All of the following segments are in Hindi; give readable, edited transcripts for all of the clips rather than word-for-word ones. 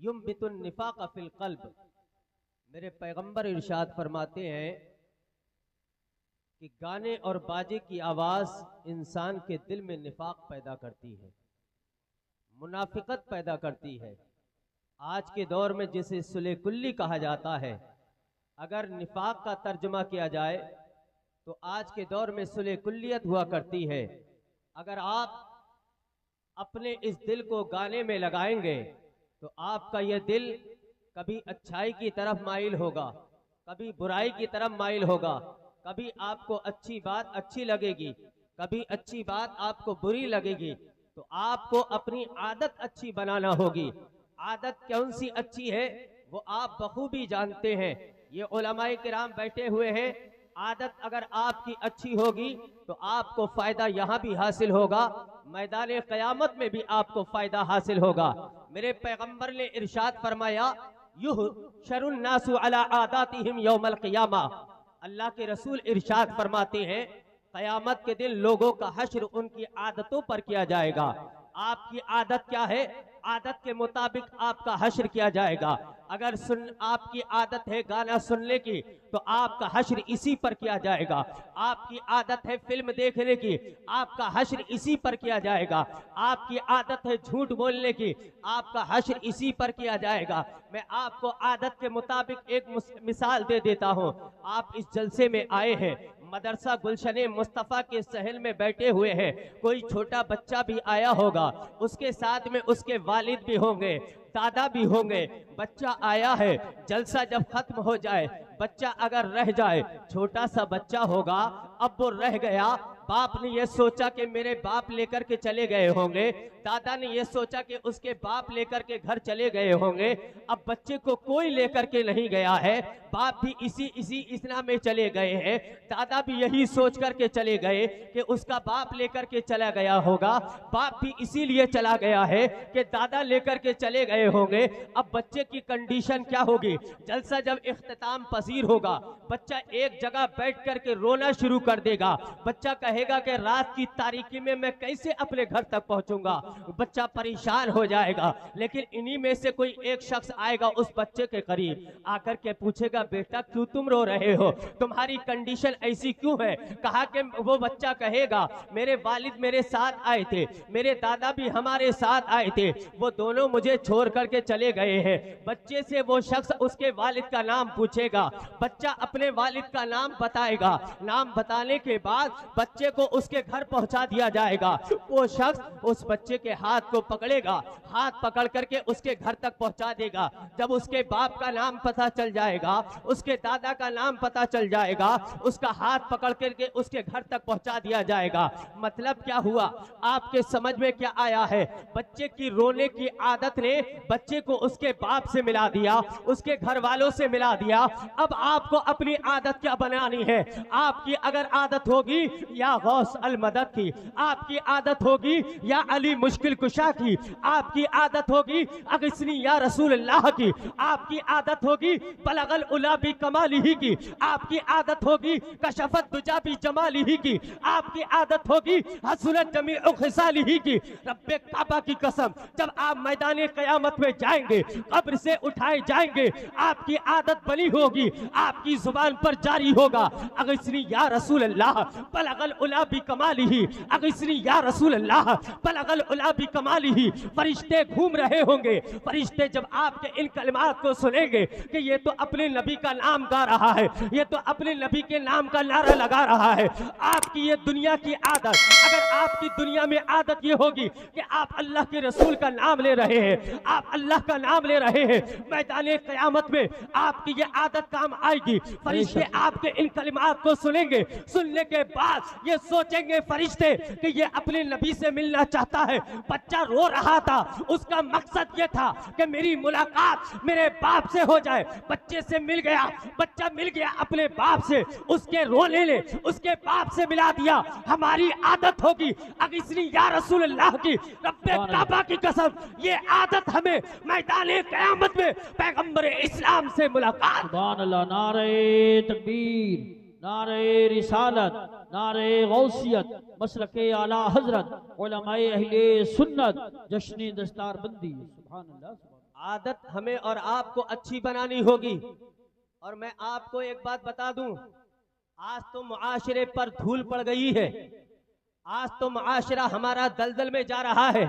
युम्बितुन निफाक़ फिल क़ल्ब। मेरे पैगंबर इरशाद फरमाते हैं कि गाने और बाजे की आवाज़ इंसान के दिल में निफाक पैदा करती है, मुनाफिकत पैदा करती है। आज के दौर में जिसे सुले कुल्ली कहा जाता है, अगर निफाक का तर्जमा किया जाए तो आज के दौर में सुले कुल्लियत हुआ करती है। अगर आप अपने इस दिल को गाने में लगाएंगे तो आपका यह दिल कभी अच्छाई की तरफ माइल होगा, कभी बुराई की तरफ माइल होगा, कभी आपको अच्छी बात अच्छी लगेगी, कभी अच्छी बात आपको बुरी लगेगी। तो आपको अपनी आदत अच्छी बनाना होगी। आदत कौन सी अच्छी है वो आप बखूबी जानते हैं। ये उलमाए किराम बैठे हुए हैं। आदत अगर आपकी अच्छी होगी तो आपको फायदा यहाँ भी हासिल होगा, मैदान क़यामत में भी आपको फायदा हासिल होगा। मेरे पैगंबर ने इरशाद फरमाया, युहशरुन नासु अला आदातिहिम यौमल क़ियामा। अल्लाह के रसूल इरशाद फरमाते हैं, क़यामत के दिन लोगों का हश्र उनकी आदतों पर किया जाएगा। आपकी आदत क्या है? आदत के मुताबिक आपका हश्र किया जाएगा। अगर आपकी आदत है गाना सुनने की तो आपका हश्र इसी पर किया जाएगा। आपकी आदत है फिल्म देखने की, आपका हश्र इसी पर किया जाएगा। आपकी आदत है झूठ बोलने की, आपका हश्र इसी पर किया जाएगा। मैं आपको आदत के मुताबिक एक मिसाल दे देता हूँ। आप इस जलसे में आए हैं, मदरसा गुलशने मुस्तफ़ा के सहल में बैठे हुए हैं। कोई छोटा बच्चा भी आया होगा, उसके साथ में उसके वालिद भी होंगे, दादा भी होंगे। बच्चा आया है, जलसा जब खत्म हो जाए, बच्चा अगर रह जाए, छोटा सा बच्चा होगा, अब वो रह गया। बाप ने ये सोचा कि मेरे बाप लेकर के चले गए होंगे, दादा ने ये सोचा कि उसके बाप लेकर के घर चले गए होंगे। अब बच्चे को कोई लेकर के नहीं गया है, बाप भी इसी इस्ना में चले गए हैं, दादा भी यही सोच करके चले गए कि उसका बाप लेकर के चला गया होगा। बाप भी इसीलिए चला गया है कि दादा लेकर के चले गए होंगे। अब बच्चे की कंडीशन क्या होगी? जलसा जब इख्तिताम पसीर होगा, बच्चा एक जगह बैठ करके रोना शुरू कर देगा। बच्चा कहेगा कि रात की तारीकी में मैं कैसे अपने घर तक पहुंचूंगा। बच्चा परेशान हो जाएगा। लेकिन इन्हीं में से कोई एक शख्स आएगा उस बच्चे के करीब, आकर के पूछेगा, बेटा क्यों तुम रो रहे हो, तुम्हारी कंडीशन ऐसी क्यों है? कहा कि वो बच्चा कहेगा, मेरे वालिद मेरे साथ आए थे, मेरे दादा भी हमारे साथ आए थे, वो दोनों मुझे छोड़ करके चले गए हैं। बच्चे से वो शख्स उसके वालिद का नाम पूछेगा, बच्चा अपने वालिद का नाम बताएगा। नाम बताने के बाद बच्चे को उसके घर पहुंचा दिया जाएगा। वो शख्स उस बच्चे के हाथ को पकड़ेगा, हाथ पकड़ करके उसके घर तक पहुंचा देगा। जब उसके बाप का नाम पता चल जाएगा, उसके दादा का नाम पता चल जाएगा, उसका हाथ पकड़ करके उसके घर तक पहुंचा दिया जाएगा। मतलब क्या हुआ? आपके समझ में क्या आया है? बच्चे की रोने की आदत ने बच्चे को उसके बाप से मिला दिया, उसके घर वालों से मिला दिया। अब आपको अपनी आदत क्या बनानी है? आपकी अगर आदत होगी या गौस अल मदद की, आपकी आदत होगी या अली मुश्किल कुशा की, आपकी आदत होगी अगस्नी या रसूल अल्लाह की, आपकी आदत होगी बलगल उला भी कमाली ही की, आपकी आदत होगी कशफत दुजा भी जमाली ही की, आपकी आदत होगी हसनत जमी खिसाली ही की। रब्बे काबा की कसम, जब आप मैदान क़यामत में जाएंगे, कब्र से उठाए जाएंगे, आपकी आदत बनी होगी, आपकी जुबान पर जारी होगा, अगस्नी या रसूल अल्लाह बलगल उला भी कमाली ही, अगस्नी या रसूल अल्लाह बलगल उला भी कमाली ही। फरिश्ते घूम रहे होंगे। फरिश्ते जब आपके इन कलिमात को सुनेंगे कि ये तो अपने नबी का नाम गा रहा है, ये तो अपने नबी के नाम का नारा लगा रहा है। आपकी ये दुनिया की आदत, अगर आपकी दुनिया में आदत ये होगी कि आप अल्लाह के रसूल का नाम ले रहे हैं, आप अल्लाह का नाम ले रहे हैं, मैदान क़यामत में आपकी ये आदत काम आएगी। फरिश्ते आपके इन कलिमात को सुनेंगे, सुनने के बाद ये सोचेंगे फरिश्ते कि ये अपने नबी से मिलना चाहता है। बच्चा रो रहा था, उसका मकसद ये था कि मेरी मुलाकात मेरे बाप से हो जाए। बच्चे से मिल गया, बच्चा मिल गया अपने बाप से, उसके रोने ने उसके बाप से मिला दिया। हमारी आदत होगी अगस्नी या रसूल अल्लाह की, रब्बे काबा की कसम, ये आदत हमें मैदान क़यामत में पैगंबर इस्लाम से मुलाकात। सुभान अल्लाह। नारे तकबीर, नारे रिसालत, नारे गौसियत, मसलके आला हजरत, उलमाए अहले सुन्नत, जश्न दस्तार बंदी। सुभान अल्लाह। आदत हमें और आपको अच्छी बनानी होगी। और मैं आपको एक बात बता दूं, आज तो मुआशरे पर धूल पड़ गई है। आज तो मुआशरा हमारा दलदल में जा रहा है।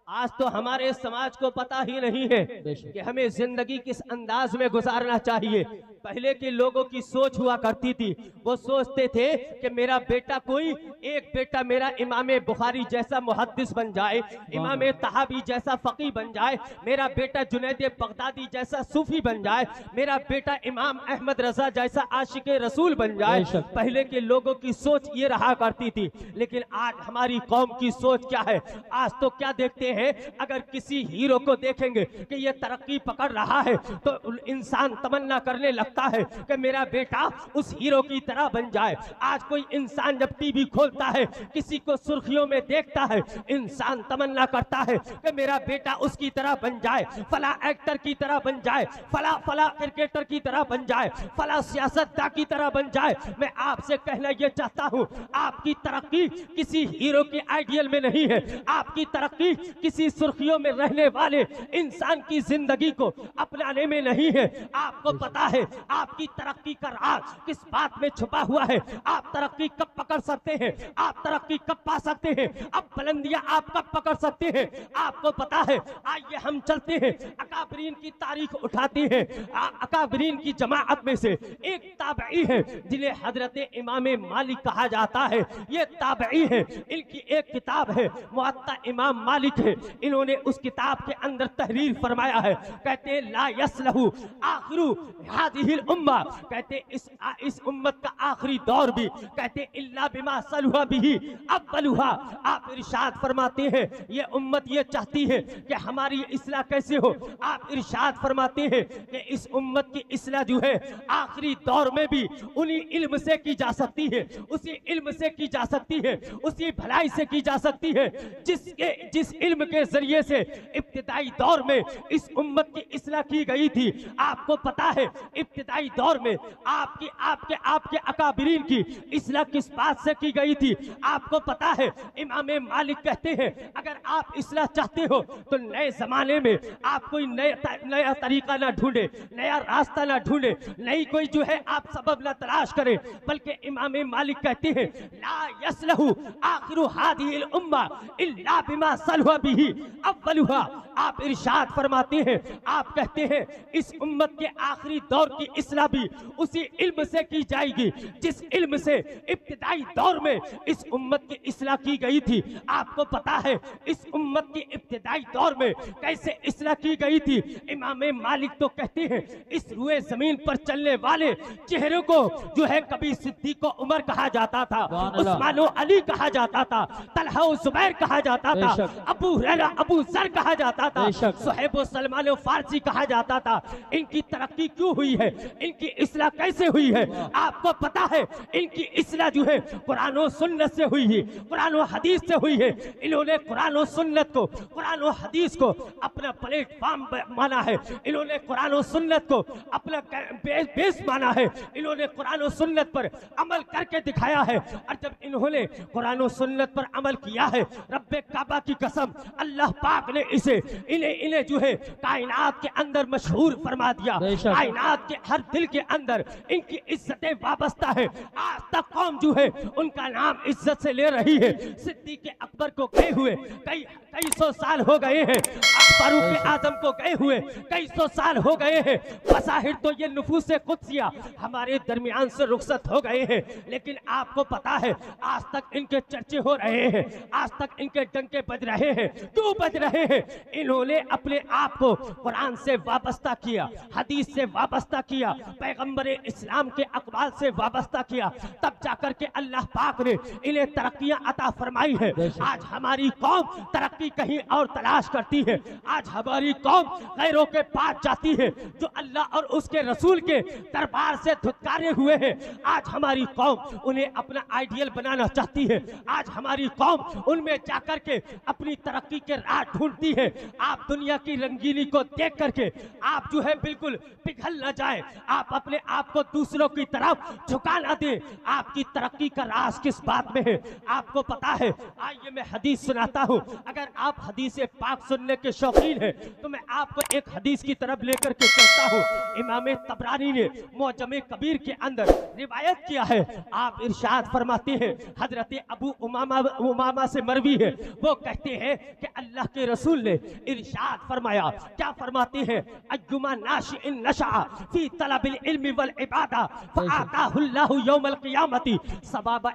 आज तो हमारे समाज को पता ही नहीं है कि हमें जिंदगी किस अंदाज में गुजारना चाहिए। पहले के लोगों की सोच हुआ करती थी, वो सोचते थे कि मेरा बेटा एक बेटा मेरा इमाम बुखारी जैसा मुहद्दिस बन जाए, इमाम तहावी जैसा फकी बन जाए, मेरा बेटा जुनैद बगदादी जैसा सूफी बन जाए, मेरा बेटा इमाम अहमद रजा जैसा आशिक रसूल बन जाए। पहले के लोगों की सोच ये रहा करती थी। लेकिन आज हमारी कौम की सोच क्या है? आज तो क्या देखते हैं, अगर किसी हीरो को देखेंगे कि ये तरक्की पकड़ रहा है तो इंसान तमन्ना करने लगता है कि मेरा बेटा उस हीरो की तरह बन जाए। आज कोई इंसान जब टीवी खोलता है, किसी को सुर्खियों में देखता है, इंसान तमन्ना करता है कि मेरा बेटा उसकी तरह बन जाए, फला एक्टर की तरह बन जाए, फला क्रिकेटर की तरह बन जाए, फला सियासतदान की तरह बन जाए। मैं आपसे कहना यह चाहता हूं, आपकी तरक्की किसी हीरो के आइडियल में नहीं है। आपकी तरक्की किसी सुर्खियों में रहने वाले इंसान की जिंदगी को अपनाने में नहीं है। आपको पता है आपकी तरक्की का राज किस बात में छुपा हुआ है। आप तरक्की कब पकड़ सकते हैं, आप तरक्की कब पा सकते हैं, अब बुलंदियां आप कब पकड़ सकते हैं, आपको पता है। आइए हम चलते हैं, अकाबरीन की तारीख उठाते हैं। अकाबरीन की जमाअत में से एक ताबई है जिन्हें हजरत इमाम मालिक कहा जाता है। ये ताबई है, इनकी एक किताब है मुअत्ता इमाम मालिक है। इन्होंने उस किताब के अंदर तहरीर फरमाया है, कहते हैं ला यसलहु आखिरु हादिहिल उम्मा, कहते इस उम्मत का आखिरी दौर भी, कहते इल्ला बिमा सलुहा बिही अव्वलुहा। आप इरशाद फरमाते हैं ये उम्मत ये चाहती है कि हमारी इस्लाह कैसे हो। आप इरशाद फरमाते हैं कि इस उम्मत की इस्लाह जो है आखिरी दौर में भी उन्हीं इल्म से की जा सकती है, उसी इल्म से की जा सकती है, उसी भलाई से की जा सकती है जिस इल्म के जरिए से इब्तिदाई दौर में इस उम्मत की इस्लाह की गई थी। आपको पता है इब्तिदाई दौर में आपके अकाबरीन की इस्लाह किस बात से की गई थी। आपको पता है इमाम मालिक कहते हैं अगर आप इस्लाह चाहते हो तो नए जमाने में आप कोई नया तरीका ना ढूंढे, नया रास्ता ना ढूंढे, नई कोई जो है आप सबब ना तलाश करें, बल्कि इमाम मालिक कहते हैं ला यसलहु आखिरु हादिहिल उम्मा इल्ला बिमा सलुहा बिही अव्वलुहा। आप इरशाद फरमाते हैं, आप कहते हैं इस उम्मत के आखिरी दौर की इस्लाह भी उसी इल्म से की जाएगी जिस इल्म से इब्तिदाई दौर में इस उम्मत की इस्लाह की गई थी। आपको पता है इस उम्मत की इब्तिदाई दौर में कैसे इस्लाह की गई थी। इमाम मालिक तो कहते हैं इस रुए जमीन पर चलने वाले चेहरे को जो है कभी सिद्दीक उमर कहा जाता था, उस्मान अली कहा जाता था, तलहा जुबैर कहा जाता था, अबू हुरैरा अबू जर कहा जाता था, सुहैब सलमान फारसी कहा जाता था। इनकी तरक्की क्यों हुई है, इनकी इस्लाह कैसे हुई है? आपको पता है इनकी इस्लाह जो है कुरान और सुन्नत से हुई है, कुरान और हदीस से हुई है। इन्होंने कुरान और सुन्नत को, कुरान और हदीस को अपना प्लेटफॉर्म माना है, इन्होंने कुरान और सुन्नत को अपना बेस माना है, इन्होंने कुरान और सुन्नत पर अमल करके दिखाया है। और जब इन्होंने कुरान और सुन्नत पर अमल किया है, रब्बे काबा की कसम अल्लाह पाक ने इन्हें जो है कायनात के अंदर मशहूर फरमा दिया। कायनात के हर दिल के अंदर इनकी इज्जतें वाबस्ता है। आज तक कौम जो है उनका नाम इज्जत से ले रही है। सिद्दीक अकबर को गए हुए कई सौ साल हो गए हैं, फारूक आजम को गए हुए कई सौ साल हो गए हैं। बज़ाहिर तो ये नफूस कुद्सिया हमारे दरमियान से रुखसत हो गए हैं, लेकिन आपको पता है आज तक इनके चर्चे हो रहे हैं, आज तक इनके डंके बज रहे हैं। क्यों बज रहे हैं? इन्होंने अपने आप को कुरान से वाबस्ता किया, हदीस से वाबस्ता किया, पैगंबर इस्लाम के अक़वाल से वाबस्ता किया, तब जाकर के अल्लाह पाक ने इन्हें तरक्कियां अता फरमाई है। आज हमारी कौम तरक्की कहीं और तलाश करती है। आज हमारी कौम गैरों के पास जाती है जो अल्लाह और उसके रसूल के दरबार से धुतकारे हुए हैं। आज हमारी कौम उन्हें अपना आइडियल बनाना चाहती है। आज हमारी कौम उनमें जाकर के अपनी तरक्की के राह ढूंढती है। आप दुनिया की रंगीनी को देख करके आप जो है बिल्कुल पिघल न जाए, आप अपने आप को दूसरों की तरफ झुका न दे। आपकी तरक्की का राज किस बात में है? आपको पता है, आइए मैं हदीस सुनाता हूँ। अगर आप हदीस पाक सुनने के शौकीन हैं तो मैं आपको एक हदीस की तरफ लेकर के चलता हूँ। इमाम तबरानी ने मुअज्जम कबीर के अंदर रिवायत किया है। आप इरशाद फरमाते हैं, हजरत अबू उमामा से मरवी है, वो कहते हैं कि अल्लाह के रसूल ने इरशाद फरमाया, क्या फरमाते हैं, अज्जुमा नाशिइन नशा फी तलबिल इल्मी वल इबादा फआताहुल्लाहु यौमल क़ियामती सबाबा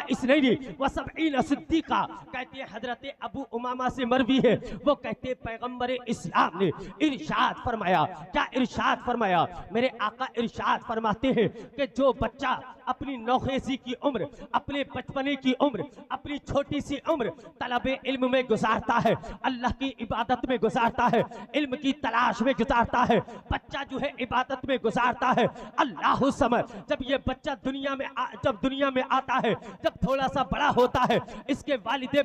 इसनैनी व सबईन सिद्दीका। कहते हैं हजरत अबू उमामा से मरवी है, वो कहते हैं पैगंबर इस्लाम ने इरशाद फरमाया, क्या इरशाद फरमाया, मेरे आका इरशाद फरमाते हैं कि जो बच्चा अपनी नौखेजी की उम्र, अपने बचपने की उम्र, अपनी छोटी सी उम्र तलबे इल्म में गुजारता है, अल्लाह की इबादत में गुजारता है, इल्म की तलाश में गुजारता है, बच्चा जो है इबादत में गुजारता है, अल्लाह समझ, जब ये बच्चा दुनिया में आता है, जब थोड़ा सा बड़ा होता है, इसके वालिदे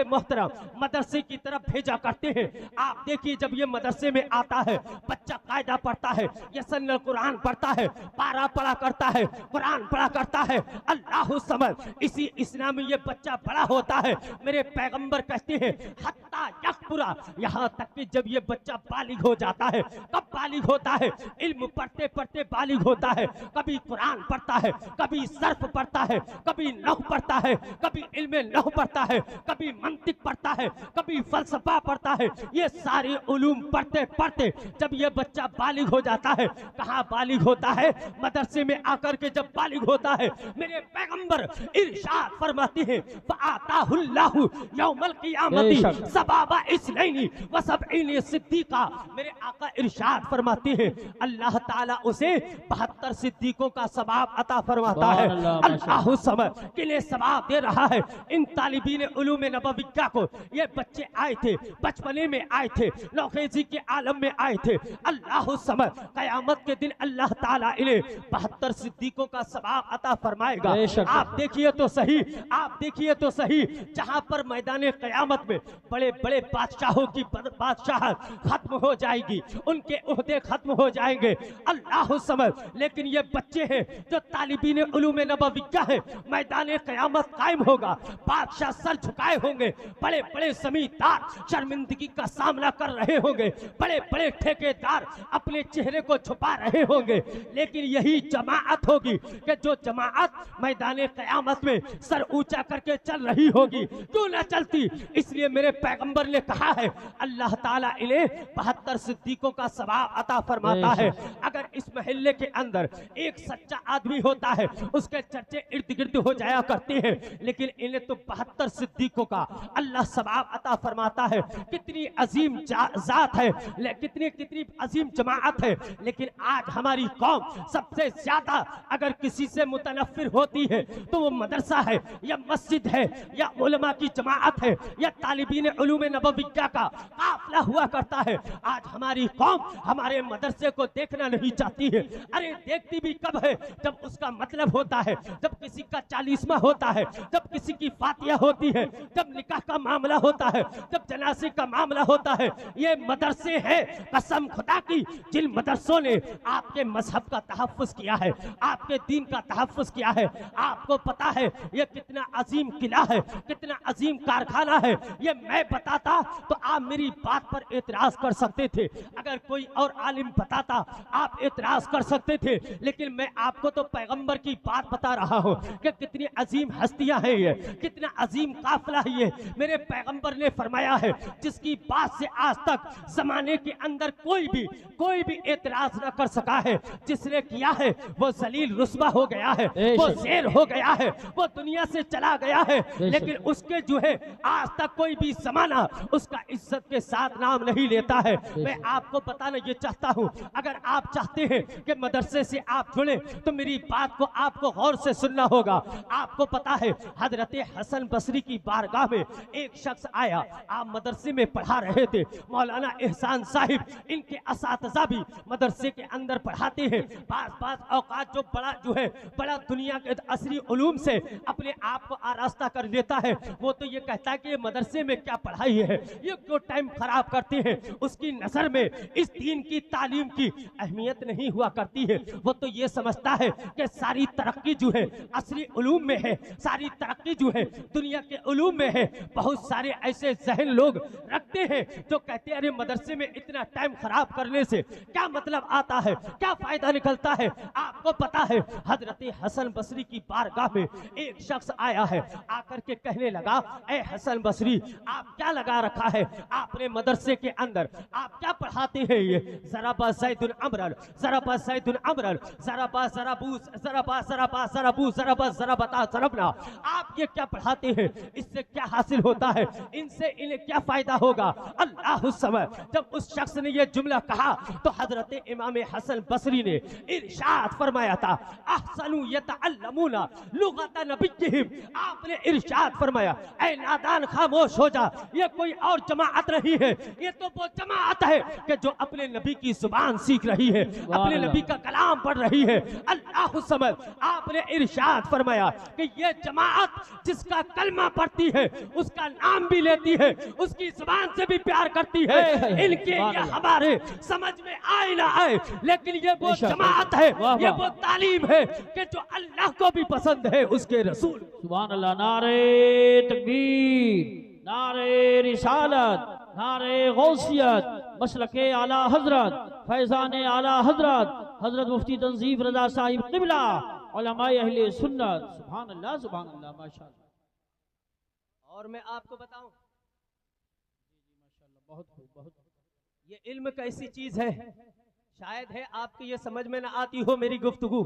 मोहतरम मदरसे की तरफ भेजा करते हैं। आप देखिए जब ये मदरसे में आता है, बच्चा कायदा पढ़ता है, यसन कुरान पढ़ता है, पारा पढ़ा करता है, कुरान पढ़ा करता है, अल्लाह समझ, इसी इस्लाम में ये बच्चा बड़ा होता है। मेरे पैगंबर कहते हैं हत्ता यकबुरा, यहाँ तक कि जब ये बच्चा बालिग हो जाता है, कब बालिग होता है, इल्म पढ़ते पढ़ते बालिग होता है, कभी कुरान पढ़ता है, कभी सर्फ पढ़ता है, कभी नहव पढ़ता है, कभी इल्म नहव पढ़ता है, कभी मंतिक पढ़ता है, कभी फलसफा पढ़ता है। ये सारे उलूम पढ़ते पढ़ते जब ये बच्चा बालिग हो जाता है, कहाँ बालिग होता है, मदरसे में आकर के जब बालिग होता है, मेरे पैगंबर इरशाद फरमाते हैं फआताहुल्लाहु यौमल क़ियामती सबाबा इसनैनी व सबईन सिद्दीका। मेरे आका इरशाद फरमाते हैं अल्लाह ताला उसे 72 सिद्दीकों का सवाब अता फरमाता है। अल्लाह समझ किन्हें सवाब दे रहा है, इन तालिबीन उलूम नबविया को। ये बच्चे आए थे, बचपने में आए थे, नौखेजी के आलम में आए थे, अल्लाह समझ कयामत के दिन अल्लाह ताला इन्हें 72 सिद्दीकों का सवाब अता फरमाएगा। आप देखिए तो सही, आप देखिए तो सही, जहां पर मैदान कयामत में बड़े बड़े बादशाहों की बादशाहत खत्म हो जाएगी, उनके ओहदे खत्म हो जाएंगे, अल्लाह समझ, लेकिन ये बच्चे हैं जो तालिबीन उलूम नबविया है, मैदान कयामत कायम होगा, बादशाह सर झुकाए होंगे, बड़े बड़े जमींदार शर्मिंदगी का सामना कर रहे होंगे, बड़े बड़े ठेकेदार अपने चेहरे को छुपा रहे होंगे, लेकिन यही जमाअत होगी कि जो जमाअत मैदान कयामत में सर ऊंचा करके चल रही होगी। क्यों ना चलती, इसलिए मेरे पैगंबर ने कहा है अल्लाह ताला इन्हें 72 सिद्दीकों का सवाब अता फरमाता है। अगर इस महल्ले के अंदर एक सच्चा आदमी होता है, उसके चर्चे इर्द गिर्द हो जाया करते हैं, लेकिन इन्हें तो 72 सिद्दीकों का अल्लाह सवाब अता फरमाता है। कितनी अजीम जात है, कितनी अजीम जमाअत है, लेकिन आज हमारी कौम सबसे ज्यादा अगर किसी से मुतनफिर होती है तो वो मदरसा है या मस्जिद है या उलमा की जमाअत है या तालिबीन उलूम नबविया का काफिला हुआ करता है। आज हमारी कौम हमारे मदरसे को देखना नहीं चाहती है। अरे देखती भी कब है, जब उसका मतलब होता है, जब किसी का 40वां होता है, जब किसी की फातिया होती है, जब निकाह का मामला होता है, जब जनाजे का मामला होता है। ये मदरसे हैं, कसम खुदा की, जिन मदरसों ने आपके मजहब का तहफ्फुज किया है, आपके दीन का तहफ्फुज किया है। आपको पता है ये कितना अजीम किला है, कितना अजीम कारखाना है। ये मैं बताता तो आप मेरी बात पर एतराज कर सकते थे, अगर कोई और आलिम बताता आप एतराज कर सकते थे, लेकिन मैं आपको तो पैगंबर की बात बता रहा हूँ कि कितनी अजीम हस्तियां हैं ये, कितना अजीम काफिला है ये। मेरे पैगंबर ने फरमाया है जिसकी बात से आज तक जमाने के अंदर कोई भी एतराज न कर सका है, जिसने किया है वो जलील रुस्वा हो गया है, वो शेर हो गया है, वो दुनिया से चला गया है। लेकिन उसके जो है आज तक कोई भी जमाना उसका इज्जत के साथ नाम नहीं लेता है। मैं आपको बताना ये चाहता हूँ, अगर आप चाहते हैं कि मदरसे से आप जुड़े तो मेरी बात को आपको गौर से सुनना होगा। आपको पता है हजरत हसन बसरी की बारगाह में एक शख्स आया, आप मदरसे में पढ़ा रहे थे, मौलाना एहसान साहिब इनके असातिज़ा भी मदरसे के अंदर पढ़ाते हैं। बाज़ औकात जो है बड़ा दुनिया के असरी उलूम से अपने आप को आरास्ता कर लेता है, वो तो ये कहता है कि ये मदरसे में क्या पढ़ाई है, ये क्यों टाइम खराब खराब करते हैं उसकी नजर में इस दीन की तालीम की अहमियत नहीं हुआ करती है। वो तो ये समझता है कि सारी तरक्की जो है असली उलूम में है, सारी तरक्की जो है दुनिया के उलूम में है। बहुत सारे ऐसे जहन लोग रखते हैं जो कहते हैं अरे मदरसे में इतना टाइम खराब करने से क्या मतलब आता है, क्या फायदा निकलता है। आपको पता है हजरत हसन बसरी की बारगाह में एक शख्स आया है, आकर के कहने लगा ए हसन बसरी आप क्या लगा रखा है आपने मदरसे के अंदर, आप क्या पढ़ाते हैं ये ज़राबा ज़ैदुन अमरन ज़राबा ज़ैदुन अमरन ज़राबा ज़राबू ज़राबा ज़राबा ज़राबू ज़राबा ज़राबता ज़रबना, आप ये क्या पढ़ाते हैं, इससे क्या हासिल होता है, इनसे इन्हें क्या फायदा होगा। अल्लाह समय जब उस शख्स ने ये जुमला कहा तो हजरत इमाम हसन बसरी ने इरशाद फरमाया था अहसनु यतअल्लमूना लुगत नबिय्यिहिम, आपने इरशाद फरमाया ऐ नादान खामोश हो जा, ये कोई और जमाअत नहीं है, ये तो वो जमाअत है कि जो अपने नबी की जुबान सीख रही है, अपने नबी का कलाम पढ़ रही है। अल्लाह समझ आपने इरशाद फरमाया कि ये जमाअत जिसका कलमा पढ़ती है उसका नाम भी लेती है, उसकी जुबान से भी प्यार करती है। इनके ये हमारे समझ में आए ना आए लेकिन ये वो जमाअत है, ये वो तालीम है कि जो अल्लाह को भी पसंद है उसके रसूल। सुभान अल्लाह। नारे तकबीर, नारे रिसालत, नारे गौसियत, मसलके आला हजरत, फैजान आला हजरत हजरत मुफ्ती तंजीफ रजा साहिब क़िबला उलमाए अहले सुन्नत। सुभान अल्लाह, सुभान अल्लाह, माशाअल्लाह। और मैं आपको बताऊं माशाअल्लाह, बहुत खूब, बहुत ये इल्म कैसी चीज है, शायद है आपकी ये समझ में ना आती हो मेरी गुफ्तगू,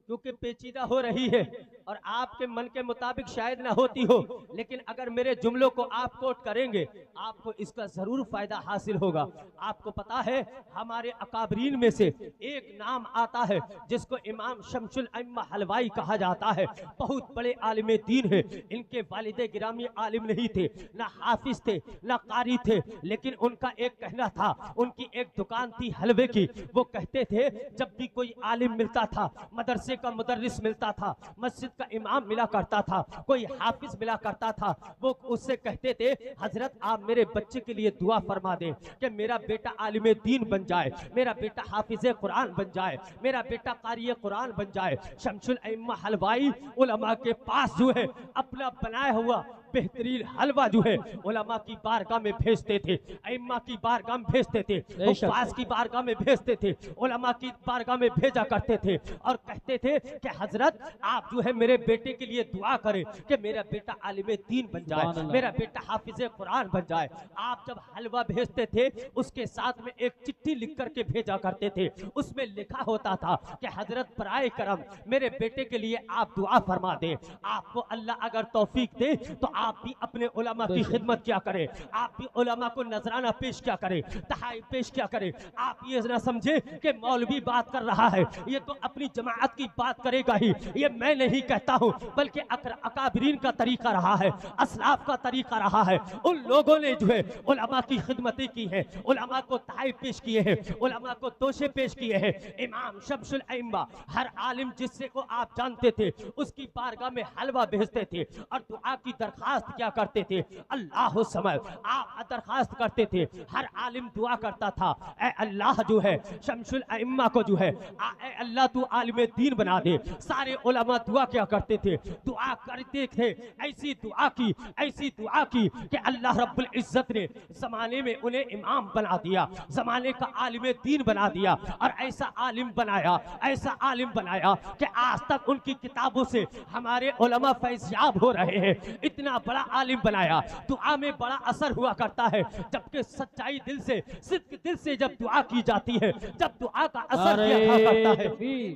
क्योंकि पेचीदा हो रही है और आपके मन के मुताबिक शायद ना होती हो, लेकिन अगर मेरे जुमलों को आप कोट करेंगे आपको इसका जरूर फायदा हासिल होगा। आपको पता है हमारे अकाबरीन में से एक नाम आता है जिसको इमाम शमसुल अइम्मा हलवाई कहा जाता है। बहुत बड़े आलिम दीन है, इनके वालिदे गिरामी आलिम नहीं थे, ना हाफिज थे, ना कारी थे, लेकिन उनका एक कहना था, उनकी एक दुकान थी हलवे की। वो कहते थे जब भी कोई आलिम मिलता था, मदरसे का मुदर्रिस मिलता था, मस्जिद का इमाम मिला करता था, कोई हाफिज मिला करता था, वो उससे कहते थे हजरत आप मेरे बच्चे के लिए दुआ फरमा दें कि मेरा बेटा आलिम दीन बन जाए, मेरा बेटा हाफिज कुरान बन जाए, मेरा बेटा कारी कुरान बन जाए। शमसुल अइम्मा हलवाई उलमा के पास जो है अपना बनाया हुआ बेहतरीन हलवा जो है उलमा की बारगाह में भेजते थे, अइम्मा की बारगाह में भेजते थे, उस्ताद की बारगाह में भेजते थे, उलमा की बारगाह में भेजा करते थे और कहते थे कि हजरत आप जो है मेरे बेटे के लिए दुआ करें कि मेरा बेटा आलिम दीन बन जाए, मेरा बेटा हाफिज कुरान बन जाए। आप जब हलवा भेजते थे उसके साथ में एक चिट्ठी लिख करके भेजा करते थे, उसमें लिखा होता था कि हजरत बराए करम मेरे बेटे के लिए आप दुआ फरमा दें। आपको अल्लाह अगर तौफीक दे तो आप भी अपने उलमा की खिदमत क्या करें, आप भी उलमा को नजराना पेश क्या करें, तहाई पेश क्या करें। आप ये ना समझे कि मौलवी बात कर रहा है, ये तो अपनी जमाअत की बात करेगा ही, ये मैं नहीं कहता हूँ बल्कि अकाबरीन का तरीका रहा है, असलाफ का तरीका रहा है। उन लोगों ने जो है उलमा की खिदमतें की है, उलमा को तहाई पेश किए हैं, उलमा को तोशे पेश किए हैं। इमाम शमसुल अइम्मा हर आलिम जिससे को आप जानते थे उसकी बारगाह में हलवा भेजते थे और दुआ की दरखास्त क्या करते थे। अल्लाह समझ आप दरखास्त करते थे, हर आलिम दुआ करता था ऐ अल्लाह जो है शमसुल अइम्मा को जो है ऐ अल्लाह तू आलिम दीन बना दे। सारे उलमा दुआ क्या करते थे, दुआ करते थे, ऐसी दुआ की कि अल्लाह रब्बुल इज्जत ने जमाने में उन्हें इमाम बना दिया, जमाने का आलिम दीन बना दिया और ऐसा आलिम बनाया कि आज तक उनकी किताबों से हमारे उलमा फैज़याब हो रहे हैं। इतना बड़ा आलिम बनाया, दुआ में बड़ा असर हुआ करता है जबकि सच्चाई दिल से, सिद्क दिल से जब दुआ की जाती है, जब दुआ का असर किया करता है,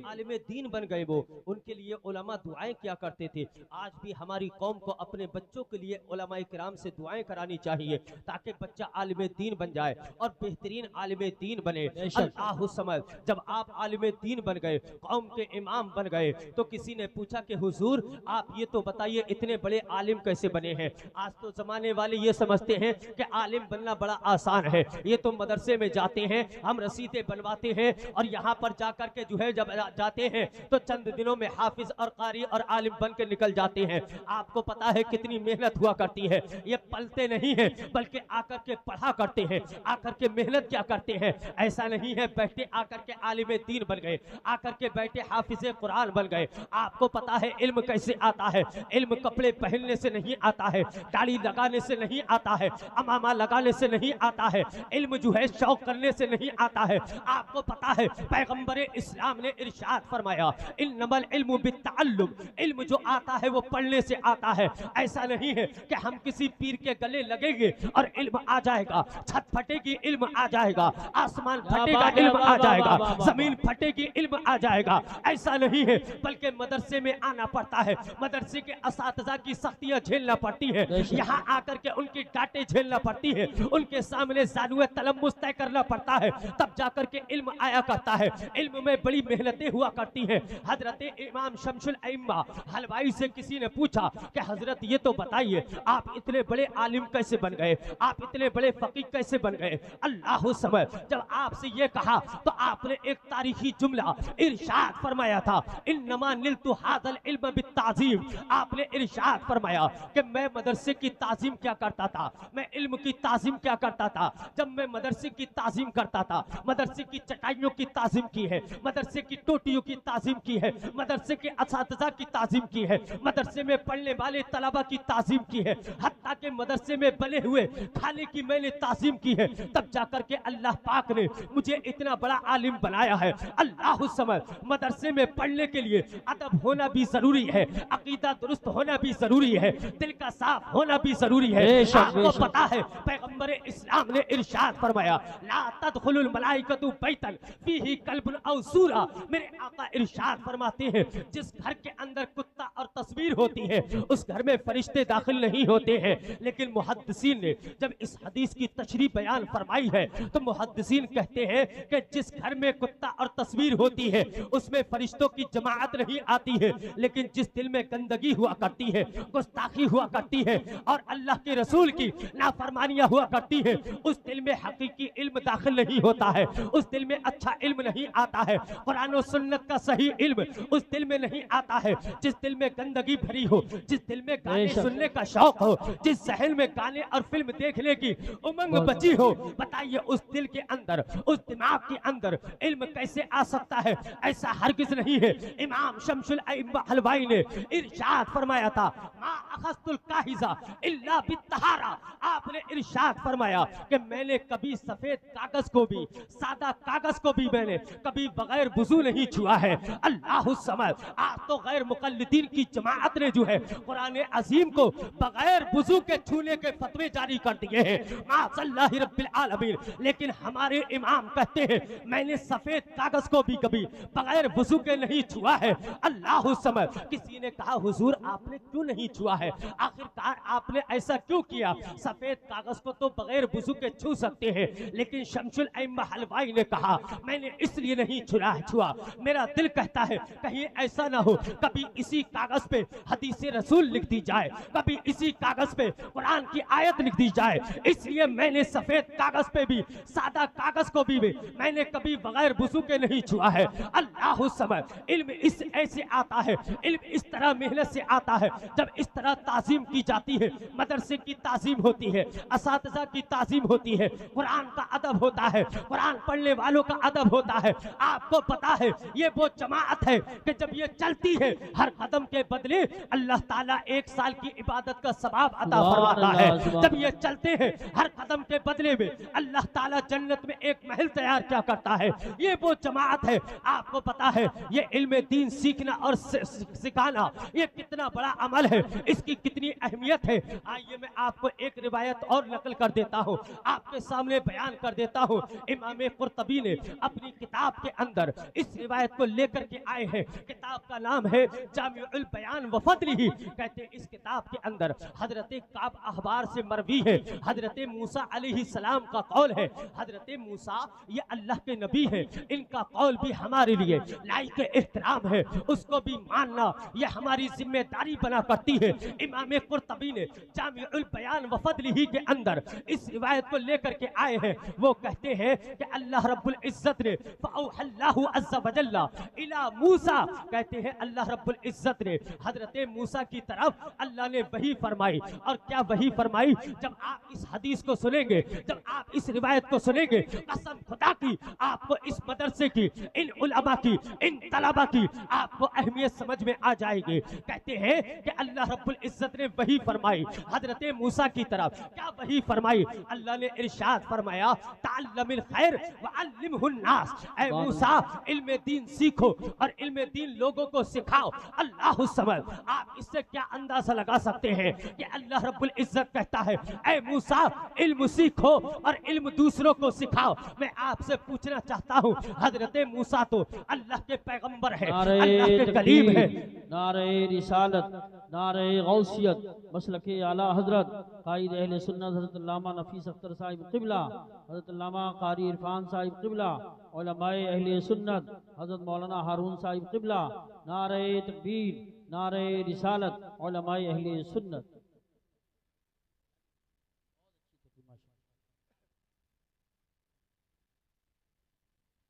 आलिम दीन बन गए वो। उनके लिए उलमा दुआएं किया करते थे। आज भी हमारी कौम को अपने बच्चों के लिए उलमाए किराम से दुआएं करानी चाहिए ताकि बच्चा आलिम दीन बन जाए और बेहतरीन आलिम दीन बने। अल्लाह समझ जब आप आलिम दीन बन गए, कौम के इमाम बन गए, तो किसी ने पूछा कि हुजूर आप ये तो बताइए इतने बड़े आलिम कैसे बने हैं। आज तो जमाने वाले ये समझते हैं कि आलिम बनना बड़ा आसान है, ये तो मदरसे में जाते हैं, हम रसीदें बनवाते हैं और यहाँ पर जाकर के जो है जब जाते हैं तो चंद दिनों में हाफिज और कारी और आलिम बन के निकल जाते हैं। आपको पता है कितनी मेहनत हुआ करती है, ये पलते नहीं है बल्कि आकर के पढ़ा करते हैं, आकर के मेहनत क्या करते हैं। ऐसा नहीं है बैठे आकर के आलिम दीन बन गए, आकर के बैठे हाफिज कुरान बन गए। आपको पता है इल्म कैसे आता है, इल्म कपड़े पहनने से नहीं आता है, दाढ़ी लगाने से नहीं आता है, अमामा लगाने से नहीं आता है, इल्म जो है शौक करने से नहीं आता है। आपको पता है पैगंबर इस्लाम ने इरशाद फरमाया इन्नमल इल्मु बित्तअल्लुम, इल्म जो आता है वो पढ़ने से आता है। ऐसा नहीं है कि हम किसी पीर के गले लगेंगे और इल्म आ जाएगा, छत फटेगी इल्म आ जाएगा, आसमान फटेगा इल्म आ जाएगा, जमीन फटेगी इल्म आ जाएगा। ऐसा नहीं है, बल्कि मदरसे में आना पड़ता है, मदरसे के असातिज़ा की सख्तियां झेलना पड़ती है, यहाँ आकर के उनकी डांटें झेलना पड़ती है, उनके सामने जानुए तलम्मुस तय करना पड़ता है, तब जाकर के इल्म आया करता है। इल्म में बड़ी मेहनतें हुआ करती हैं। हजरत इमाम शमसुल अइम्मा हलवाई से किसी ने पूछा कि हजरत ये तो बताइए आप इतने बड़े आलिम कैसे बन गए, आप इतने बड़े फकीह कैसे बन गए। अल्लाह समझ, जब आपसे ये कहा तो आपने एक तारीखी जुमला इरशाद फरमाया था इन्नमा निल्तु हादल इल्म बित्ताज़ीम। आपने इरशाद फरमाया कि मैं मदरसे की ताज़ीम क्या करता था, मैं इल्म की ताज़ीम क्या करता था। जब मैं मदरसे की ताज़ीम करता था, मदरसे की चटाइयों की ताज़ीम की है, मदरसे की टोटियों की ताज़ीम की है, मदरसे के असातिज़ा की ताज़ीम की है, मदरसे में पढ़ने वाले तलबा की ताज़ीम की है, हत्ता के मदरसे में बने हुए खाने की मैंने ताज़ीम की है। तब जाकर के अल्लाह पाक ने मुझे इतना बड़ा आलिम बनाया है। अल्लाह समझ, मदरसे में पढ़ने के लिए अदब होना भी जरूरी है, अकीदा दुरुस्त होना भी जरूरी है, दिल का साफ होना भी जरूरी है। आपको पता है पैगंबर इस्लाम ने इरशाद फरमाया ला तदखुलुल मलाइकतु बैतन फीही कल्बुन औ सूरा। मेरे आका इरशाद फरमाते हैं जिस घर के अंदर कुत्ता और तस्वीर होती है उस घर में फरिश्ते दाखिल नहीं होते हैं। लेकिन मुहद्दिसीन ने जब इस हदीस की तशरीह बयान फरमाई है तो मुहद्दिसीन कहते हैं कि जिस घर में कुत्ता और तस्वीर होती है उसमें फरिश्तों की जमाअत नहीं आती है, लेकिन जिस दिल में गंदगी हुआ करती है, गुस्ताखी हुआ करती है और अल्लाह के रसूल की नाफरमानियां हुआ करती है, उस दिल में हकीकी इल्म दाखिल नहीं होता है, उस दिल में अच्छा इल्म नहीं आता है, कुरान और सुन्नत का सही इल्म उस दिल में नहीं आता है। जिस दिल में गंदगी भरी हो, जिस दिल में गाने सुनने का शौक हो, जिस जहन में गाने और फिल्म देखने की उमंग बची हो, बताइए उस दिल के अंदर, उस दिमाग के अंदर इल्म कैसे आ सकता है। ऐसा हरगिज नहीं है। इमाम शमसुल अइम्मा हलवाई ने इरशाद फरमाया था मा अखस्तुल काहिजा इल्ला बित्तहारा। आपने इरशाद फरमाया कि मैंने कभी सफेद कागज को भी, सादा कागज को भी मैंने कभी बगैर वुजू नहीं छुआ है। अल्लाह समझ, आज तो गैर मुकल्लिदीन की जमाअत ने जो है कुरान अजीम को बगैर वुजू के छूने के फतवे जारी कर दिए हैं, माशअल्लाह रब्बिल आलमीन। लेकिन हमारे इमाम कहते हैं मैंने सफेद कागज को भी कभी बगैर वुजू के नहीं छुआ है। अल्लाह समझ, किसी ने कहा हुजूर आपने क्यों नहीं छुआ है, आखिरकार आपने ऐसा क्यों किया, सफेद कागज को तो बगैर वुजू के छू सकते हैं। लेकिन शमसुल अइम्मा हलवाई ने कहा मैंने इसलिए नहीं छुआ, मेरा दिल कहता है कहीं ऐसा ना हो कभी इसी कागज पे हदीस रसूल लिख दी जाए, कभी इसी कागज पे कुरान की आयत लिख दी जाए, इसलिए मैंने सफेद कागज पे भी, सादा कागज को भी मैंने कभी बगैर वुजू के नहीं छुआ है। अल्लाह समझ, इल्म इस ऐसे आता है, इल्म इस तरह मेहनत से आता है जब इस तरह ताजीम की जाती है। मदरसे की ताजीम होती है, असातिज़ा की ताजीम होती है, कुरान का अदब होता है, कुरान पढ़ने वालों का अदब होता है। आपको पता है ये वो जमाअत है कि जब ये चलती है हर कदम के बदले अल्लाह ताला 1 साल की इबादत का सवाब अता फरमाता है। जब ये चलते हैं हर कदम के बदले में अल्लाह ताला जन्नत में एक महल तैयार क्या करता है, ये वो जमाअत है। आपको पता है ये इल्म दीन सीखना और सिखाना ये कितना बड़ा अमल है, इसकी कितनी अहमियत है। आइए मैं आपको एक रिवायत और नकल कर देता हूँ, आपके सामने बयान कर देता हूँ। इमाम कुर्तबी ने अपनी किताब के अंदर इस रिवायत को लेकर के आए हैं। किताब का नाम है जामिउल बयान व फदलिही। कहते हैं इस किताब के अंदर हजरत काब अखबार से मरवी है, हजरत मूसा अलैहिस्सलाम का कौल है। हजरत मूसा ये अल्लाह के नबी है, इनका कौल भी हमारे लिए लायक एहतराम है, उसको भी मानना ये हमारी जिम्मेदारी बना करती है। इमाम इमाम कुर्तबी ने जामिउल बयान व फदलिही के अंदर इस रिवायत को लेकर के आए हैं। वो कहते हैं कि अल्लाह रब्बुल इज्जत ने फअौहल्लाहु अज़्ज़ा वजल्ला इला मूसा, कहते हैं अल्लाह रब्बुल इज्जत ने हजरत मूसा की तरफ अल्लाह ने वही फरमाई। और क्या वही फरमाई? जब आप इस हदीस को सुनेंगे, जब आप इस रिवायत को सुनेंगे, कसम खुदा की आपको इस मदरसे की, इन उलमा की, इन तलबा की आपको अहमियत समझ में आ जाएगी। कहते हैं कि अल्लाह रब्बुल इज्जत ने वही फरमाई हजरत मूसा की तरफ। क्या वही फरमाई? अल्लाह ने इरशाद फरमाया तअल्लमिल खैर व अल्लिमहुन नास, ऐ मूसा इल्म दीन सीखो और इल्म दीन लोगों को सिखाओ। अल्लाहु समद। आप इससे क्या अंदाजा लगा सकते हैं कि अल्लाह रब्बुल इज्जत कहता है ऐ मूसा इल्म सीखो और इल्म दूसरों को सिखाओ। मैं आपसे पूछना चाहता हूँ, हजरत मूसा तो अल्लाह के पैगंबर है, अल्लाह के कलीम है। नारे रिसालत, नारे गौसियत, मसलके आला हजरत कायद अहले सुन्नत हजरत अल्लामा नफीस अख्तर साहिब क़िबला, हजरत अल्लामा कारी इरफान साहिब क़िबला, उलमाए अहले सुन्नत हजरत मौलाना हारून साहिब क़िबला, नारे तकबीर, नारे रिसालत, उलमाए अहले सुन्नत।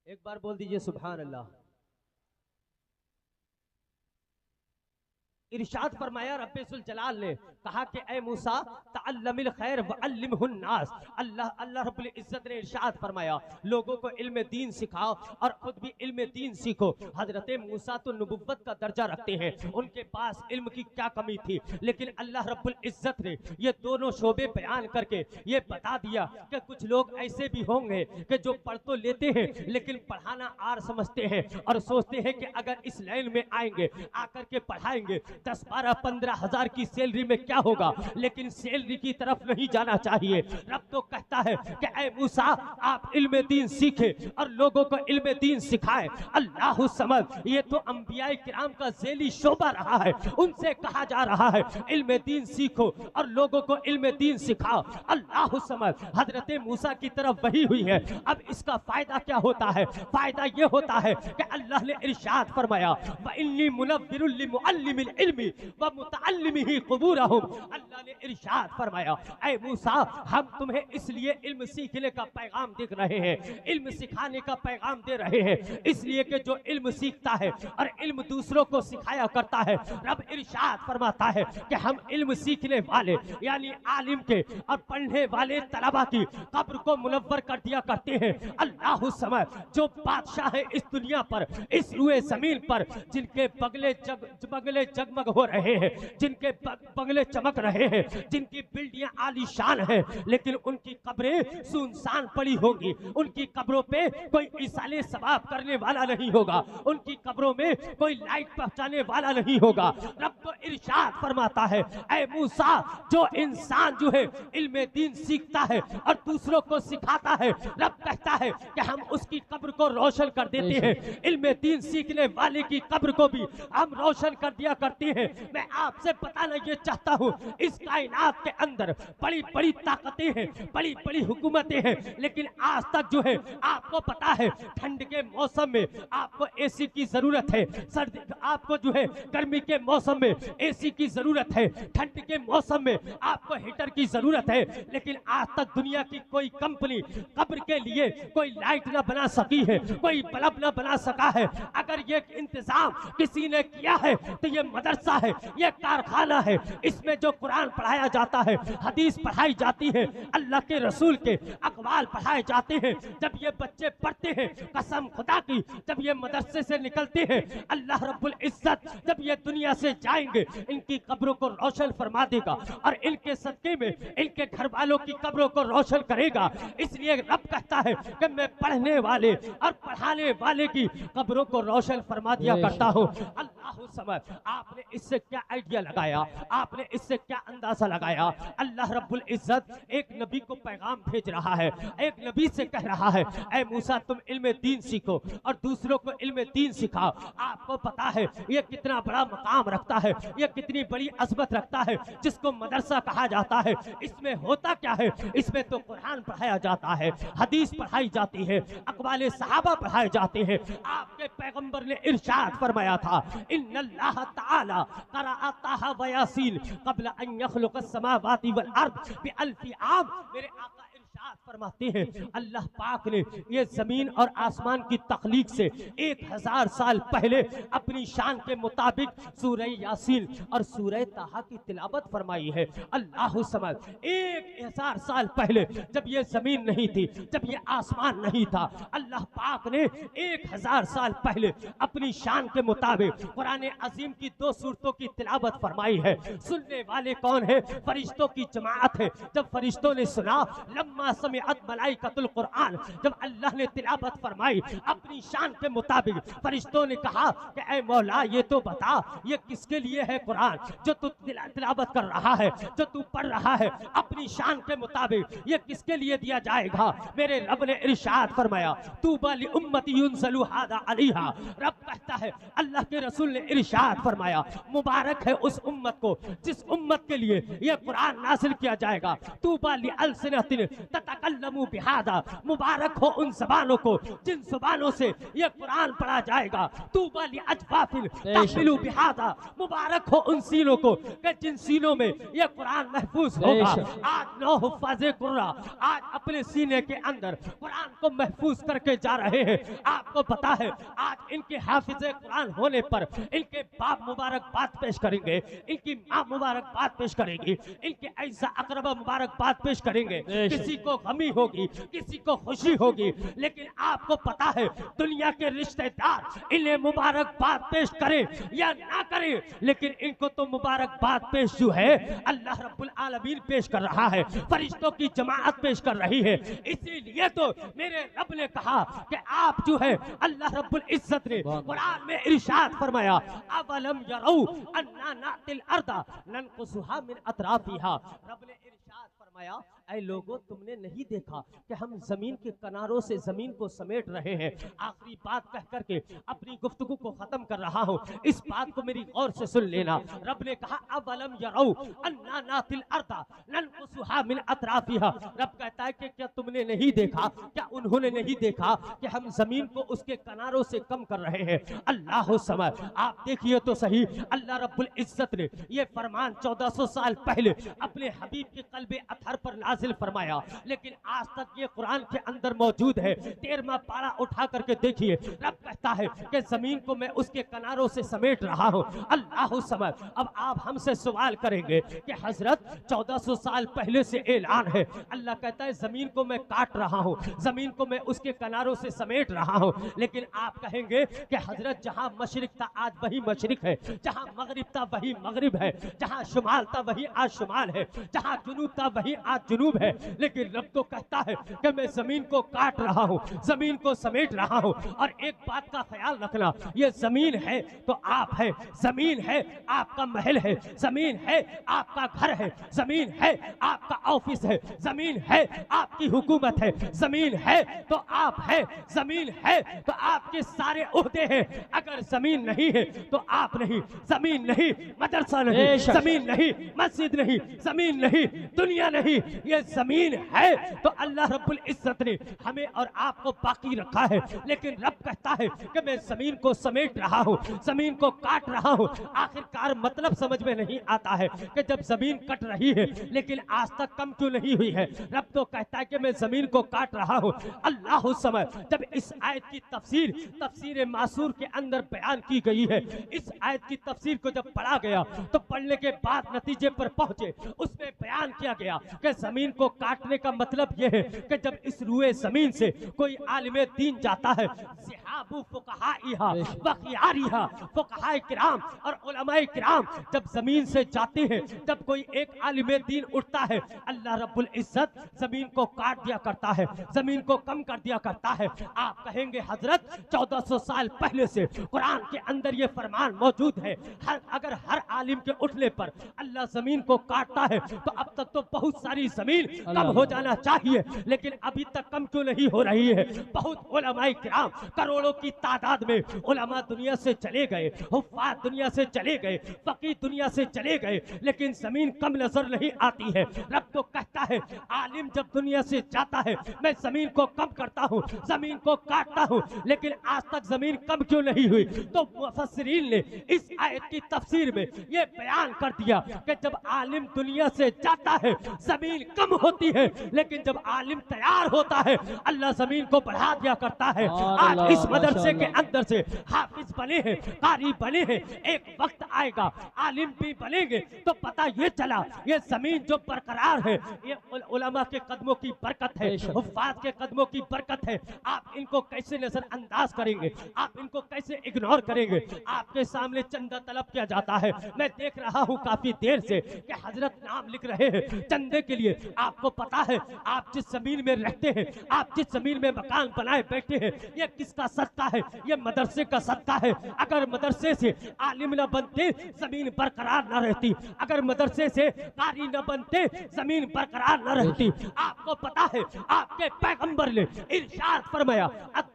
एक बार बोल दीजिए सुभान अल्लाह। इरशाद फरमाया रब्बुल जलाल ने कहा कि ऐ मूसा तअल्लमिल खैर व अल्लिमहुन नास, अल्लाह रब्बुल इज्जत ने इरशाद फरमाया लोगों को इल्म दीन सिखाओ और खुद भी इल्म दीन सीखो। हजरत मूसा तो नबुव्वत का दर्जा रखते हैं, उनके पास इल्म की क्या कमी थी, लेकिन अल्लाह रब्बुल इज्जत ने ये दोनों शोबे बयान करके ये बता दिया कि कुछ लोग ऐसे भी होंगे कि जो पढ़ तो लेते हैं लेकिन पढ़ाना आर समझते हैं और सोचते हैं कि अगर इस लाइन में आएंगे, आकर के पढ़ाएंगे 10-12-15 हजार की सैलरी में क्या होगा, लेकिन सैलरी की तरफ नहीं जाना चाहिए। रब तो कहता है कि ऐ मूसा आप इल्म दीन सीखे और लोगों को इल्म दीन सिखाए। अल्लाहु समद। ये तो अंबियाए किराम का ज़ेली शोबा रहा है, उनसे कहा जा रहा है इल्म दीन सीखो और लोगों को इल्म दीन सिखाओ। अल्लाहु समद। हजरत मूसा की तरफ वही हुई है। अब इसका फायदा क्या होता है? फायदा ये होता है कि अल्लाह ने इरशाद फरमाया व इन्नी मुनव्विरुल लिमुअल्लिमिल इल्मी व मुतअल्लिमिही क़ुबूरहुम। अल्लाह ने इरशाद फरमाया ऐ मूसा हम तुम्हें इसलिए इल्म सीखने का पैगाम दे रहे हैं, इल्म सिखाने का पैगाम दे रहे हैं, इसलिए कि जो इल्म सीखता है और इल्म दूसरों को सिखाया करता है, रब इरशाद फरमाता है कि हम इल्म सीखने वाले यानी आलिम के और पढ़ने वाले तलबा की कब्र को मुनव्वर कर दिया करते हैं। अल्लाहु समद। जो बादशाह है इस दुनिया पर, इस रुए जमीन पर, जिनके बगले जगमग हो रहे हैं, जिनके बंगले चमक रहे हैं, जिनकी बिल्डियां आलीशान हैं, लेकिन उनकी कब्रें सुनसान पड़ी होंगी। उनकी कब्रों पे कोई इसाले सवाब करने वाला नहीं होगा, उनकी कब्रों में कोई लाइट पहुंचाने वाला नहीं होगा। रब तो इरशाद फरमाता है ऐ मूसा जो इंसान जो है इल्म दीन सीखता है और दूसरों को सिखाता है, रब कहता है कि हम उसकी कब्र को रोशन कर देते हैं। इल्म दीन सीखने वाले की कब्र को भी हम रोशन कर दिया करते हैं। मैं आपसे बताना ये चाहता हूँ इस कायनात के अंदर बड़ी बड़ी ताकतें हैं, बड़ी बड़ी हुकूमतें हैं, लेकिन आज तक जो है आपको पता है ठंड के मौसम में आपको एसी की जरूरत है, सर्दी आपको जो है गर्मी के मौसम में एसी की जरूरत है, ठंड के मौसम में आपको हीटर की जरूरत है, लेकिन आज तक दुनिया की कोई कंपनी कब्र के लिए कोई लाइट ना बना सकी है, कोई बल्ब ना बना सका है। अगर ये इंतजाम किसी ने किया है तो ये मदरसा है, ये कारखाना है, इसमें जो कुरान पढ़ाया जाता है, हदीस पढ़ाई जाती है, अल्लाह के रसूल के अक़वाल पढ़ाए जाते हैं। जब ये बच्चे पढ़ते हैं, कसम खुदा की जब ये मदरसे से निकलते हैं, अल्लाह रब्बुल इज्जत जब ये दुनिया से जाएंगे इनकी कब्रों को रोशन फरमा देगा और इनके सदके में इनके घर वालों की कब्रों को रोशन करेगा। इसलिए रब कहता है कि मैं पढ़ने वाले और पढ़ाने वाले की कब्रों को रोशन फरमा दिया करता हूँ। अल्लाह समझ। आपने इससे क्या आइडिया लगाया, आपने इससे क्या अंदाजा लगाया? अल्लाह रब्बुल इज्जत एक नबी को पैगाम भेज रहा है, एक नबी से कह रहा है ऐ मूसा तुम इल्म दीन सीखो और दूसरों को इल्म दीन सिखाओ। आपको पता है ये कितना बड़ा मकाम रखता है, ये कितनी बड़ी अजमत रखता है जिसको मदरसा कहा जाता है। इसमें होता क्या है? इसमें तो कुरान पढ़ाया जाता है, हदीस पढ़ाई जाती है, अक़वाले सहाबा पढ़ाए जाते हैं। आपके पैगंबर ने इरशाद फरमाया था इन इन्नल्लाह ताला क़रअ ताहा व यासीन क़ब्ल अन यख़्लुक़स समावाति वल अर्द बिअल्फ़ि आम। मेरे आका इरशाद फरमाते हैं अल्लाह पाक ने ये जमीन और आसमान की तख्लीक से 1000 साल पहले अपनी शान के मुताबिक सूरह यासीन और सूरह ताहा की तिलावत फरमाई है। अल्लाह समझ 1000 साल पहले जब ये जमीन नहीं थी, जब ये आसमान नहीं था, अल्लाह पाक ने 1000 साल पहले अपनी शान के मुताबिक कुरान अजीम की 2 सूरतों की तिलावत फरमाई है। सुनने वाले कौन है? फरिश्तों की जमात है। जब फरिश्तों ने सुना, लम्मा समिअत मलाइकतुल कुरान, जब अल्लाह ने तिलावत फरमाई अपनी शान के मुताबिक, फरिश्तों ने कहा कि ऐ मौला ये तो बता ये किसके लिए है कुरान जो तू तिलावत कर रहा है, जो तू पढ़ रहा है अपनी शान के मुताबिक, ये किसके लिए दिया जाएगा? मेरे रब ने इरशाद फरमाया तूबा लि उम्मती युनज़लु हादा अलैहा। रब कहता है, अल्लाह के रसूल ने इरशाद फरमाया मुबारक है उस उम्मत को जिस उम्मत के लिए यह कुरान नाज़िल किया जाएगा। तूबा लि अलसिनतिन ततकल्लमु बिहादा, मुबारक हो उन ज़बानों को जिन ज़बानों से यह कुरान पढ़ा जाएगा। तूबा लि अजफाफिन तहमिलु बिहादा, मुबारक हो उन सीनों को कि जिन सीनों में यह कुरान महफूज होगा। आज 9 हुफ़ाज़े कुर्रा आज अपने सीने के अंदर कुरान को महफूज करके जा रहे हैं। आपको पता है आज इनके हाफिज़े कुरान होने पर इनके बाप मुबारकबाद पेश करेंगे, इनकी माँ मुबारकबाद पेश करेगी, इनके ऐसा अकरबा मुबारकबाद पेश करेंगे। किसी को गमी होगी, किसी को खुशी होगी, लेकिन आपको पता है दुनिया के रिश्तेदार इन्हें मुबारकबाद पेश करें या ना करें, लेकिन इनको तो मुबारकबाद पेश जो है अल्लाह रब्बुल आलमीन पेश कर रहा है, फरिश्तों की जमात पेश कर रही है। इसीलिए तो मेरे रब ने कहा कि आप जो है अल्लाह रब्बुल इज्जत ने कुरान में इरशाद फरमाया अवलम यरौ अन्ना नातिल अर्दा ननकुसुहा मिन अतराफिहा। रब ने इरशाद फरमाया ऐ लोगों तुमने नहीं देखा कि हम जमीन के किनारों से जमीन को समेट रहे हैं। आखिरी बात कह करके अपनी गुफ्तगू को खत्म कर रहा हूँ, इस बात को मेरी गौर से सुन लेना। रब ने कहा अवलम यरौ अन्ना नातिल अर्दा ननकुसुहा मिन अतराफिहा। रब कहता है कि क्या तुमने नहीं देखा, क्या उन्होंने नहीं देखा कि हम जमीन को उसके किनारों से कम कर रहे हैं। अल्लाह समझ, आप देखिए तो सही, अल्लाह रब्बुल इज्जत ने ये फरमान 1400 साल पहले अपने हबीब के कल्बे अतहर पर नाजिल फरमाया, लेकिन आज तक ये कुरान के अंदर मौजूद है। 13वां पारा उठा करके देखिए, रब कहता है कि जमीन को मैं उसके किनारों से समेट रहा हूँ। अल्लाह समझ। अब आप हमसे सवाल करेंगे कि हजरत 1400 साल पहले से ऐलान है, अल्लाह कहता है जमीन को मैं काट रहा हूँ, जमीन को मैं उसके किनारों से समेट रहा हूँ, लेकिन आप कहेंगे कि हजरत जहाँ मशरिक था आज वही मशरिक है, जहाँ मगरिब था वही मगरिब है, जहाँ शुमाल था वही आज शुमाल है, जहाँ जुनूब था वही आज जुनूब है। लेकिन रब तो कहता है कि मैं जमीन को काट रहा हूँ, जमीन को समेट रहा हूँ। और एक बात का ख्याल रखना, ये जमीन है तो आप है, जमीन है आपका महल है, जमीन है आपका घर है, जमीन है आपका ऑफिस है, जमीन है आपकी हुकूमत है, जमीन है तो आप है, जमीन है तो आपके सारे ओहदे हैं। अगर जमीन नहीं है तो आप नहीं, जमीन नहीं मदरसा नहीं, जमीन नहीं मस्जिद नहीं, जमीन नहीं दुनिया नहीं, ये जमीन है तो अल्लाह रब्बुल इज्जत ने हमें और आपको बाकी रखा है। लेकिन रब कहता है कि मैं जमीन को समेट रहा हूँ, जमीन को काट रहा हूँ। आखिरकार मतलब समझ में नहीं आता है कि जब जमीन कट रही है लेकिन आज तक कम क्यों नहीं हुई है। रब तो कहता है कि मैं जमीन को काट रहा हूँ। अल्लाह समझ। जब इस आयत की तफसीर मासूर के अंदर बयान की गई है, इस आयत की तफसीर को जब पढ़ा गया तो पढ़ने के बाद नतीजे पर पहुंचे, उसमें बयान किया गया कि जमीन को काटने का मतलब यह है कि जब इस रुए जमीन से कोई आलिमे दीन जाता है, ज़िहाबु फुक़हाइहा व ख़ियारिहा, फुक़हाए किराम और उलमाए किराम जब जमीन से जाते हैं, जब कोई एक आलिमे दीन उठता है, अल्लाह रब्बुल इज्जत जमीन को काट दिया करता है, जमीन को कम कर दिया करता है। आप कहेंगे हजरत 1400 साल पहले से कुरान के अंदर ये फरमान मौजूद है, अगर हर आलिम के उठने पर अल्लाह जमीन को काटता है तो अब तक तो बहुत सारी जमीन कम हो जाना चाहिए, लेकिन अभी तक कम क्यों नहीं हो रही है। बहुत उलमाए किराम करोड़ करोड़ों की तादाद में उलमा दुनिया से चले गए, हुफ्फाज दुनिया से चले गए, फकीह दुनिया से चले गए, लेकिन जमीन कम नजर नहीं आती है। रब तो कहता है आलिम जब दुनिया से जाता है मैं जमीन को कम करता हूँ, जमीन को काटता हूँ, लेकिन आज तक जमीन कम क्यों नहीं हुई? तो मुफस्सिरीन ने इस आयत की तफसीर में ये बयान कर दिया कि जब आलिम दुनिया से जाता है जमीन कम होती है, लेकिन जब आलिम तैयार होता है अल्लाह जमीन को बढ़ा दिया करता है। आज इस मदरसे के अंदर से हाफिज बने हैं, कारी बने हैं, एक वक्त आएगा आलिम भी बनेंगे तो पता ये चला ये जमीन जो बरकरार है ये उलमा के कदमों की बरकत है, हुफ्फाज के कदमों की बरकत है। आप इनको कैसे नजरअंदाज करेंगे? आप इनको कैसे इग्नोर करेंगे? आपके सामने चंदा तलब किया जाता है। मैं देख रहा हूँ काफी देर से कि हजरत नाम लिख रहे हैं चंदे के लिए। आपको पता है आप जिस जमीन में रहते हैं, आप जिस जमीन में मकान बनाए बैठे हैं, ये किसका सदका है? ये मदरसे का सदका है। अगर मदरसे से आलिम न बनते जमीन बरकरार न रहती, अगर मदरसे से कारी न बनते जमीन बरकरार न रहती। आपको पता है आपके पैगंबर ने इरशाद फरमाया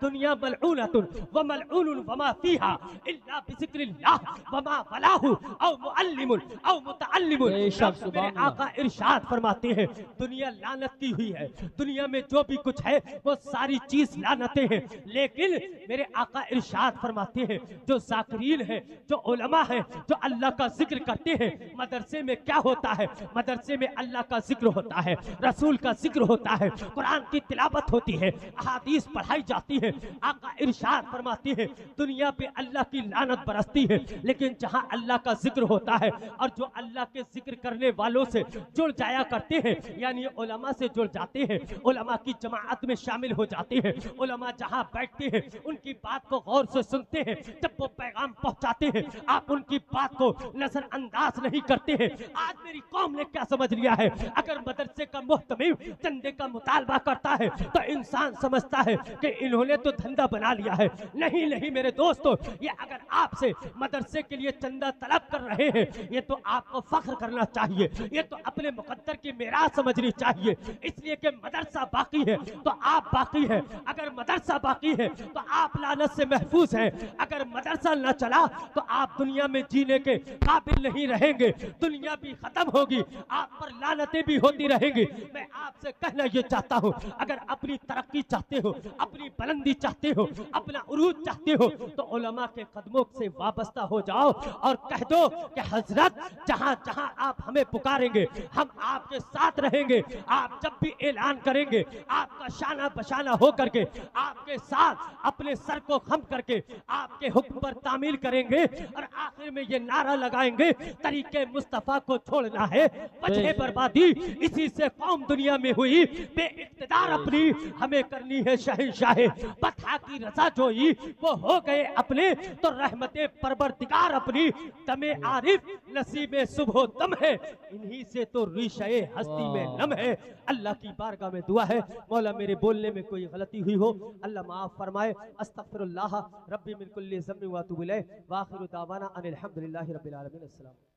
दुनिया मलऊनतुन व मलऊनुन वमा फीहा इल्ला बिज़िक्रिल्लाह वमा वलाहु औ मुअल्लिमुन औ मुतअल्लिमुन। मेरे आका इरशाद फरमाते हैं दुनिया लानत की हुई है, दुनिया में जो भी कुछ है वो सारी चीज लानतें हैं, लेकिन मेरे आका इरशाद फरमाते हैं जो जाकिरीन है, जो उलमा है, जो अल्लाह का जिक्र करते हैं, मदरसे में क्या होता है? मदरसे में अल्लाह का जिक्र होता है, रसूल का जिक्र होता है, कुरान की तिलावत होती है, अहादीस पढ़ाई जाती है। आका इरशाद फरमाते हैं दुनिया पे अल्लाह की लानत बरसती है, लेकिन जहां अल्लाह का जिक्र होता है और जो अल्लाह के जिक्र करने वालों से जुड़ जाया करते हैं, यानी उलमा से जुड़ जाते हैं, उलमा की जमाअत में शामिल हो जाते हैं, उलमा जहां बैठते हैं उनकी बात को गौर से सुनते हैं, जब वो पैगाम पहुंचाते हैं आप उनकी बात को नजरअंदाज नहीं करते हैं। आज मेरी कौम ने क्या समझ लिया है, अगर मदरसे का मुहतमिम चंदे का मुतालबा करता है तो इंसान समझता है कि इन्होंने तो धंधा बना लिया है। नहीं नहीं मेरे दोस्तों, ये अगर आपसे मदरसे के लिए चंदा तलब कर रहे हैं ये तो आपको फख्र करना चाहिए, ये तो अपने मुकद्दर की मेराज समझनी चाहिए, इसलिए कि मदरसा बाकी है तो आप बाकी है। अगर मदरसा बाकी है तो आप लानत से महफूज हैं, अगर मदरसा न चला तो आप दुनिया में जीने के काबिल नहीं रहेंगे, दुनिया भी खत्म होगी, आप पर लानतें भी होती रहेंगी। मैं आपसे कहना ये चाहता हूँ अगर अपनी तरक्की चाहते हो, अपनी बुलंदी चाहते हो, अपना उरूज चाहते हो तो उलमा के कदमों से वाबस्ता हो जाओ और कह दो कि हजरत जहां जहां आप हमें पुकारेंगे हम आपके साथ रहेंगे। आप जब भी ऐलान करेंगे आपका शाना बशाना हो करके आपके साथ अपने सर को खम करके आपके हुक्म पर तामील करेंगे और आखिर में ये नारा लगाएंगे तरीके मुस्तफा को छोड़ना है वजह बर्बादी, इसी से कौम दुनिया में हुई बेइख्तिदार, अपनी हमें करनी है शहंशाहे, बता की रजा जोई वो हो गए अपने तो रहमते परवरदिगार अपनी, दमे आरिफ नसीबे सुबह दम है, इन्हीं से तो रिशे हस्ती में नम है। अल्लाह की बारगाह में दुआ है मौला मेरे बोलने में कोई गलती हुई हो अल्लाह माफ फरमाए। अस्तगफिरुल्लाह रब्बी मिन कुल्ली ज़म्बि व अतूबु इलैह व आखिरु दावाना अनिल हम्दुलिल्लाहि रब्बिल आलमीन। अस्सलाम।